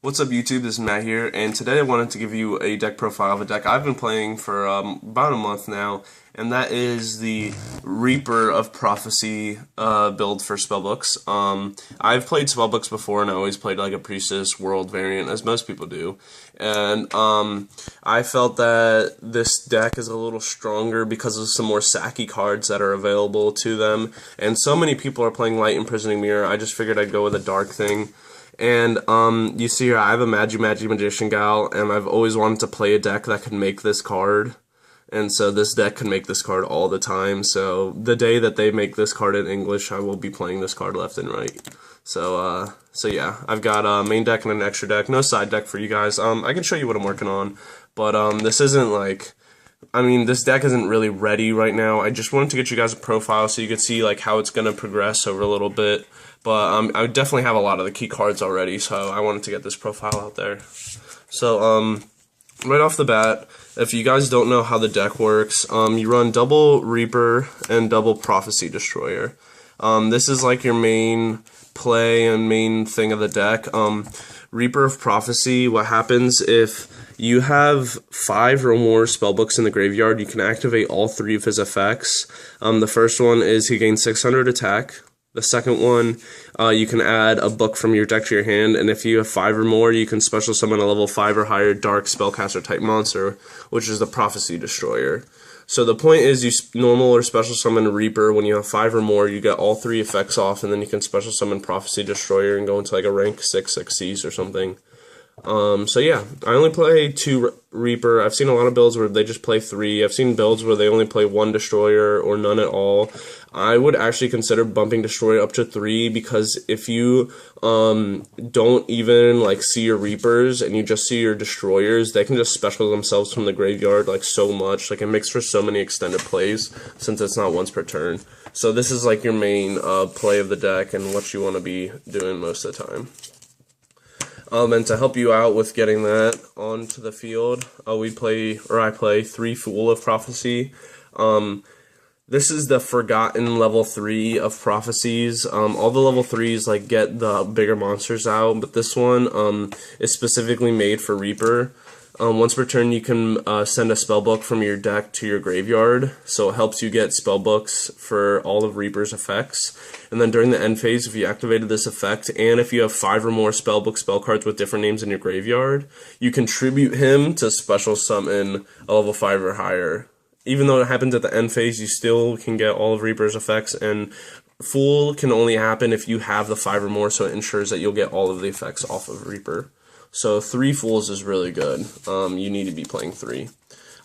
What's up YouTube, this is Matt here, and today I wanted to give you a deck profile of a deck I've been playing for about a month now, and that is the Reaper of Prophecy build for spellbooks. I've played spellbooks before, and I always played like a Priestess World variant, as most people do, and I felt that this deck is a little stronger because of some more sacky cards that are available to them, and so many people are playing Light Imprisoning Mirror. I just figured I'd go with a dark thing. And you see here, I have a Magician Gal, and I've always wanted to play a deck that could make this card. And so this deck can make this card all the time. So the day that they make this card in English, I will be playing this card left and right. So yeah, I've got a main deck and an extra deck. No side deck for you guys. I can show you what I'm working on, but this isn't like, I mean, this deck isn't really ready right now. I just wanted to get you guys a profile so you could see like how it's gonna progress over a little bit. But I definitely have a lot of the key cards already, so I wanted to get this profile out there. So right off the bat, if you guys don't know how the deck works, you run double Reaper and double Prophecy Destroyer. This is like your main play and main thing of the deck. Reaper of Prophecy, what happens if you have 5 or more spellbooks in the graveyard, you can activate all 3 of his effects. The first one is he gains 600 attack. The second one, you can add a book from your deck to your hand, and if you have 5 or more, you can special summon a level 5 or higher dark spellcaster type monster, which is the Prophecy Destroyer. So the point is, you normal or special summon Reaper. When you have 5 or more, you get all 3 effects off, and then you can special summon Prophecy Destroyer and go into like a rank 6 Xyz or something. So yeah, I only play 2 Reaper. I've seen a lot of builds where they just play 3. I've seen builds where they only play 1 Destroyer or none at all. I would actually consider bumping Destroyer up to 3, because if you don't even like see your Reapers and you just see your Destroyers, they can just special themselves from the graveyard like so much. Like it makes for so many extended plays since it's not once per turn. So this is like your main play of the deck and what you want to be doing most of the time. And to help you out with getting that onto the field, I play 3 Fool of Prophecy. This is the forgotten level 3 of Prophecies. All the level 3s like get the bigger monsters out, but this one is specifically made for Reaper. Once per turn, you can send a spellbook from your deck to your graveyard, so it helps you get spellbooks for all of Reaper's effects. And then during the end phase, if you activated this effect, and if you have 5 or more spellbook spell cards with different names in your graveyard, you can tribute him to special summon a level 5 or higher. Even though it happens at the end phase, you still can get all of Reaper's effects, and Fool can only happen if you have the 5 or more, so it ensures that you'll get all of the effects off of Reaper. So 3 Fools is really good. You need to be playing 3.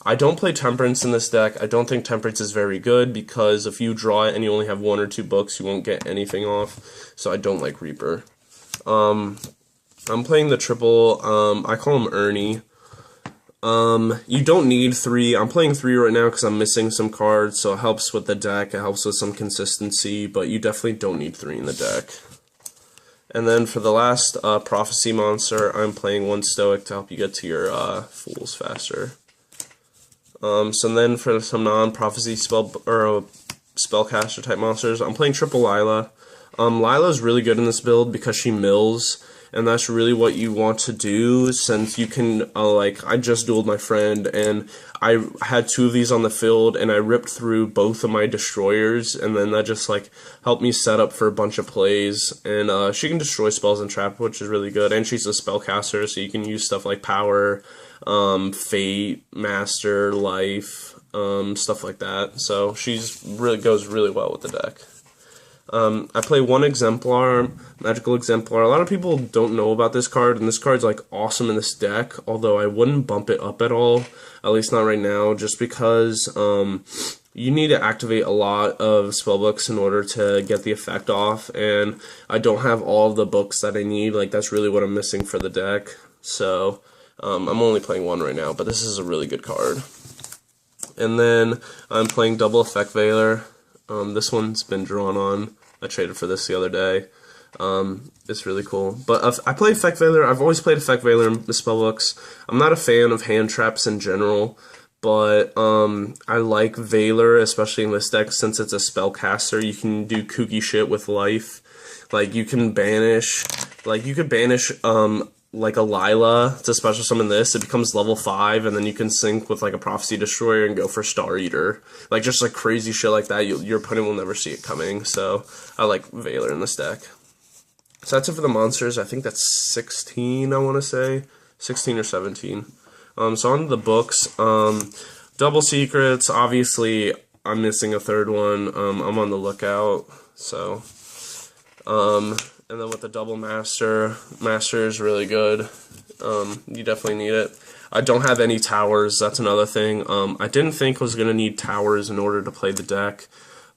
I don't play Temperance in this deck. I don't think Temperance is very good, because if you draw it and you only have 1 or 2 books, you won't get anything off. So I don't like Reaper. I'm playing the triple, I call him Ernie. You don't need 3. I'm playing 3 right now because I'm missing some cards, so it helps with the deck, it helps with some consistency, but you definitely don't need 3 in the deck. And then for the last Prophecy monster, I'm playing 1 Stoic to help you get to your Fools faster. So then for some non-Prophecy spellcaster type monsters, I'm playing triple Lila. Lila's really good in this build because she mills, and that's really what you want to do, since you can, like, I just dueled my friend, and I had 2 of these on the field, and I ripped through both of my Destroyers, and then that just, like, helped me set up for a bunch of plays, and she can destroy spells and trap, which is really good, and she's a spellcaster, so you can use stuff like Power, Fate, Master, Life, stuff like that, so she's goes really well with the deck. I play 1 Exemplar, Magical Exemplar. A lot of people don't know about this card, and this card's like awesome in this deck, although I wouldn't bump it up at all, at least not right now, just because you need to activate a lot of spellbooks in order to get the effect off, and I don't have all of the books that I need. Like, that's really what I'm missing for the deck, so I'm only playing 1 right now, but this is a really good card. And then I'm playing double Effect Veiler. This one's been drawn on. I traded for this the other day. It's really cool. But I play Effect Veiler. I've always played Effect Veiler in the spellbooks. I'm not a fan of hand traps in general, but I like Veiler, especially in this deck, since it's a spellcaster. You can do kooky shit with life. Like, you can banish, like, you could banish like a Lila to special summon this, it becomes level 5, and then you can sync with like a Prophecy Destroyer and go for Star Eater. Like just like crazy shit like that, your opponent will never see it coming. So I like Veiler in this deck. So that's it for the monsters. I think that's 16, I want to say. 16 or 17. So on to the books. Double Secrets, obviously I'm missing a third one. I'm on the lookout. So, and then with the Double Master is really good. You definitely need it. I don't have any towers, that's another thing. I didn't think I was going to need towers in order to play the deck,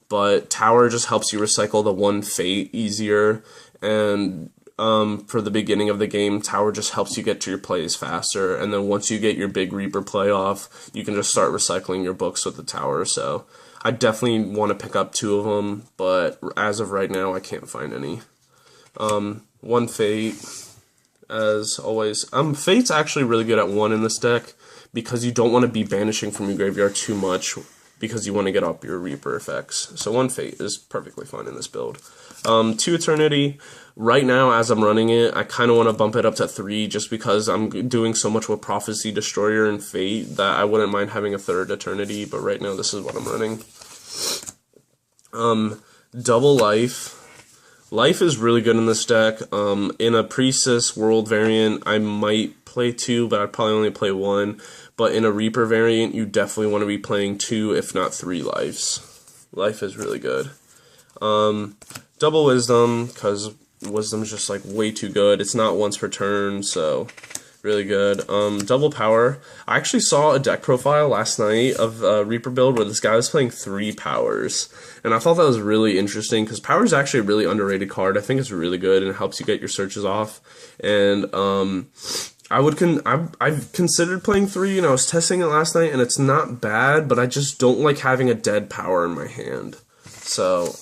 but Tower just helps you recycle the one Fate easier, and for the beginning of the game, Tower just helps you get to your plays faster, and then once you get your big Reaper play off, you can just start recycling your books with the Tower. So I definitely want to pick up 2 of them, but as of right now, I can't find any. One Fate, as always. Fate's actually really good at 1 in this deck, because you don't want to be banishing from your graveyard too much, because you want to get up your Reaper effects. So 1 Fate is perfectly fine in this build. 2 Eternity. Right now, as I'm running it, I kind of want to bump it up to 3, just because I'm doing so much with Prophecy Destroyer and Fate that I wouldn't mind having a 3rd Eternity, but right now this is what I'm running. Double Life. Life is really good in this deck. In a Priestess World variant, I might play 2, but I'd probably only play 1. But in a Reaper variant, you definitely want to be playing 2, if not 3 lives. Life is really good. Double Wisdom, because Wisdom's just like way too good. It's not once per turn, so really good. Double Power. I actually saw a deck profile last night of a Reaper build where this guy was playing 3 powers, and I thought that was really interesting because Power is actually a really underrated card. I think it's really good and it helps you get your searches off. And I've considered playing 3, and I was testing it last night, and it's not bad, but I just don't like having a dead power in my hand. So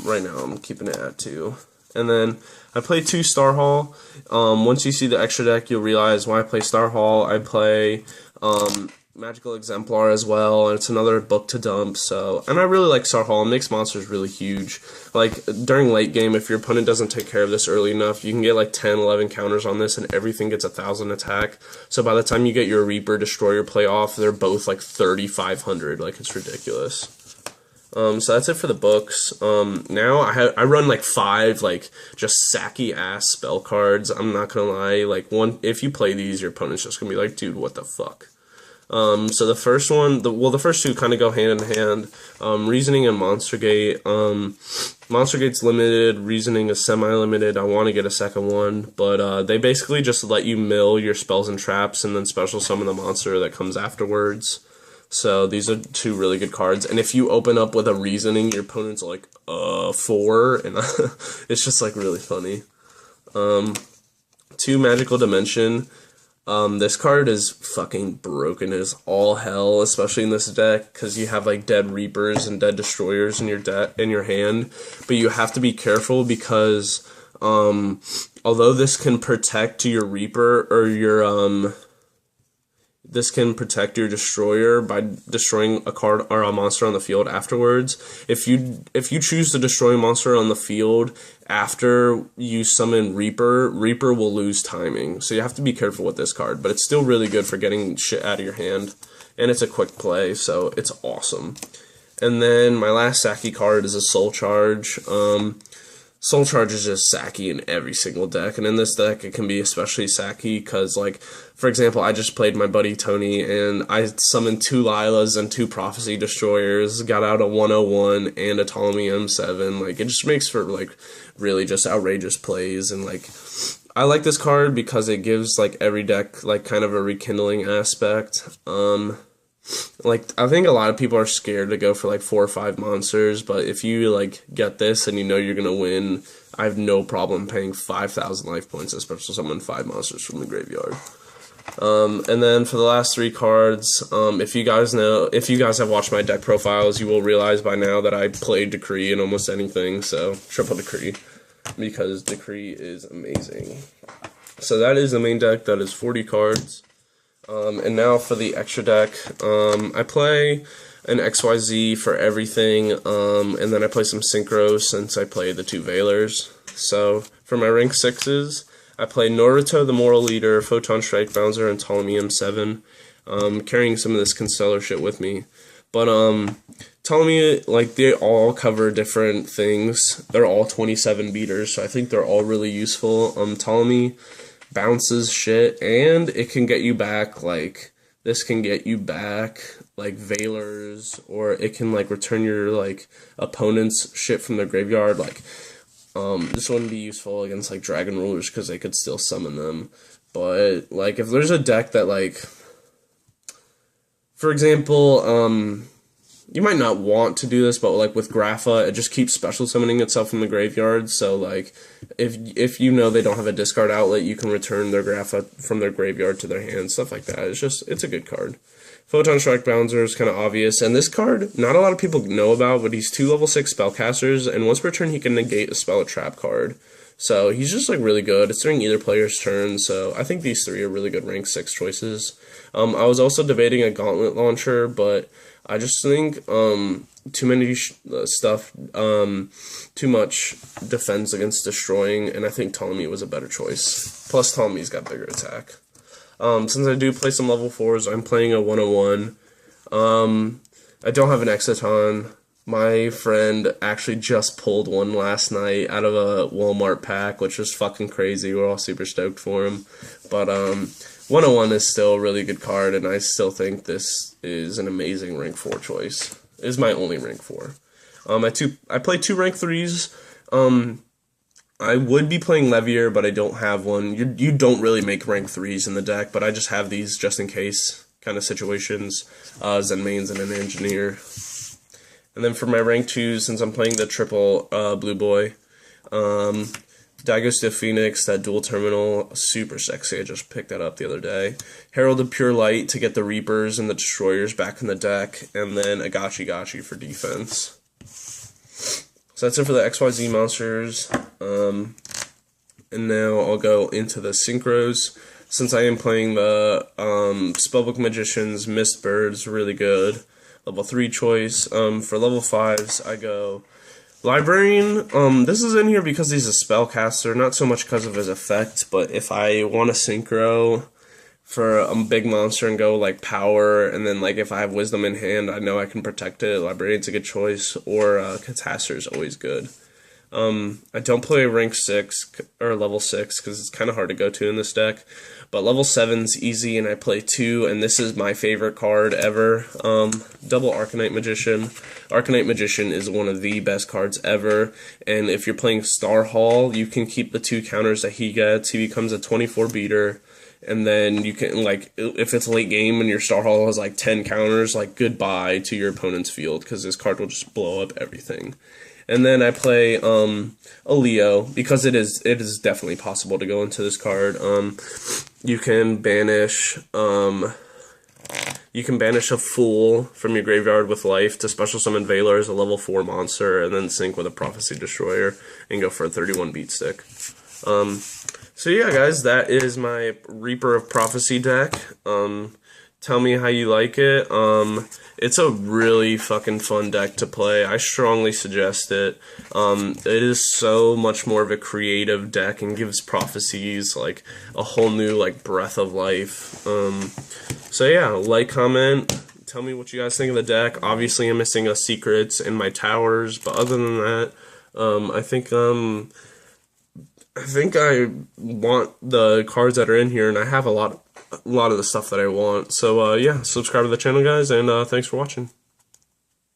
right now I'm keeping it at 2. And then I play 2 Star Hall. Once you see the extra deck, you'll realize why I play Star Hall. I play Magical Exemplar as well, and it's another book to dump. So, and I really like Star Hall. It makes monsters really huge. Like during late game, if your opponent doesn't take care of this early enough, you can get like 10, 11 counters on this, and everything gets 1,000 attack. So by the time you get your Reaper Destroyer play off, they're both like 3,500. Like, it's ridiculous. So that's it for the books. Now I run like 5 like just sacky ass spell cards. I'm not gonna lie. Like if you play these, your opponent's just gonna be like, dude, what the fuck. So the first one, the first 2 kind of go hand in hand. Reasoning and Monster Gate. Monster Gate's limited. Reasoning is semi-limited. I want to get a second one, but they basically just let you mill your spells and traps, and then special summon the monster that comes afterwards. So these are 2 really good cards, and if you open up with a Reasoning, your opponent's like, 4, and it's just like really funny. 2 Magical Dimension. This card is fucking broken as all hell, especially in this deck, because you have like dead Reapers and dead Destroyers in your hand, but you have to be careful because although this can protect your Reaper or your this can protect your Destroyer by destroying a card or a monster on the field afterwards. If you choose to destroy a monster on the field after you summon Reaper, Reaper will lose timing. So you have to be careful with this card, but it's still really good for getting shit out of your hand. And it's a quick play, so it's awesome. And then my last Sacky card is a Soul Charge. Soul Charge is just sacky in every single deck, and in this deck it can be especially sacky because, like, for example, I just played my buddy Tony, and I summoned 2 Lilas and 2 Prophecy Destroyers, got out a 101 and a Ptolemy M7. Like, it just makes for, like, really just outrageous plays, and, like, I like this card because it gives, like, every deck, like, kind of a rekindling aspect. Like, I think a lot of people are scared to go for like 4 or 5 monsters, but if you like get this and you know you're gonna win, I have no problem paying 5,000 life points, especially summon 5 monsters from the graveyard. And then for the last 3 cards, if you guys have watched my deck profiles, you will realize by now that I played Decree in almost anything, so triple Decree, because Decree is amazing. So that is the main deck. That is 40 cards. And now for the extra deck, I play an XYZ for everything, and then I play some Synchro since I play the 2 Veilers. So for my rank 6s, I play Naruto, the Moral Leader, Photon Strike Bouncer, and Ptolemy M7. Carrying some of this Constellar shit with me. But, Ptolemy, like, they all cover different things. They're all 27 beaters, so I think they're all really useful. Ptolemy bounces shit, and it can get you back, like, this can get you back, like, Veilers, or it can, like, return your, like, opponent's shit from their graveyard, like, this wouldn't be useful against, like, Dragon Rulers, because they could still summon them, but, like, if there's a deck that, like, for example, you might not want to do this, but, like, with Grapha, it just keeps special summoning itself from the graveyard, so, like, if you know they don't have a discard outlet, you can return their Grapha from their graveyard to their hand, stuff like that. It's a good card. Photon Strike Bouncer is kind of obvious, and this card, not a lot of people know about, but he's 2 level 6 spellcasters, and once per turn he can negate a spell or trap card. So he's just, like, really good. It's during either player's turn, so I think these 3 are really good rank 6 choices. I was also debating a Gauntlet Launcher, but I just think too many too much defense against destroying, and I think Ptolemy was a better choice. Plus, Ptolemy's got bigger attack. Since I do play some level 4s, I'm playing a 101. I don't have an Exciton. My friend actually just pulled one last night out of a Walmart pack, which was fucking crazy. We're all super stoked for him. But 101 is still a really good card, and I still think this is an amazing rank 4 choice. It is my only rank 4. I play 2 rank 3s. I would be playing Levier, but I don't have one. You don't really make rank 3s in the deck, but I just have these just in case kind of situations. Zenmaines and an Engineer. And then for my rank 2s, since I'm playing the triple Blue Boy, Dagos the Phoenix, that dual terminal, super sexy. I just picked that up the other day. Herald of Pure Light to get the Reapers and the Destroyers back in the deck, and then a Gachi for defense. So that's it for the XYZ monsters. And now I'll go into the synchros. Since I am playing the Spellbook Magicians, Mistbird's really good. Level 3 choice. For level 5s, I go Librarian. This is in here because he's a spellcaster, not so much because of his effect, but if I want to synchro for a big monster and go, like, power, and then, like, if I have wisdom in hand, I know I can protect it. Librarian's a good choice, or Catastor is always good. I don't play rank 6, or level 6, because it's kind of hard to go to in this deck, but level 7's easy, and I play 2, and this is my favorite card ever, double Arcanite Magician. Arcanite Magician is one of the best cards ever, and if you're playing Star Hall, you can keep the 2 counters that he gets. He becomes a 24 beater, and then you can, like, if it's late game and your Star Hall has, like, 10 counters, like, goodbye to your opponent's field, because this card will just blow up everything. And then I play a Leo, because it is definitely possible to go into this card. You can banish a Fool from your graveyard with life to special summon Veiler as a level 4 monster, and then sync with a Prophecy Destroyer and go for a 31 beat stick. So yeah, guys, that is my Reaper of Prophecy deck. Tell me how you like it. It's a really fucking fun deck to play. I strongly suggest it. It is so much more of a creative deck and gives prophecies like a whole new, like, breath of life. So yeah, like, comment, tell me what you guys think of the deck. Obviously, I'm missing a Secrets and my Towers, but other than that, I think I want the cards that are in here, and I have a lot of the stuff that I want. So yeah, subscribe to the channel, guys, and thanks for watching.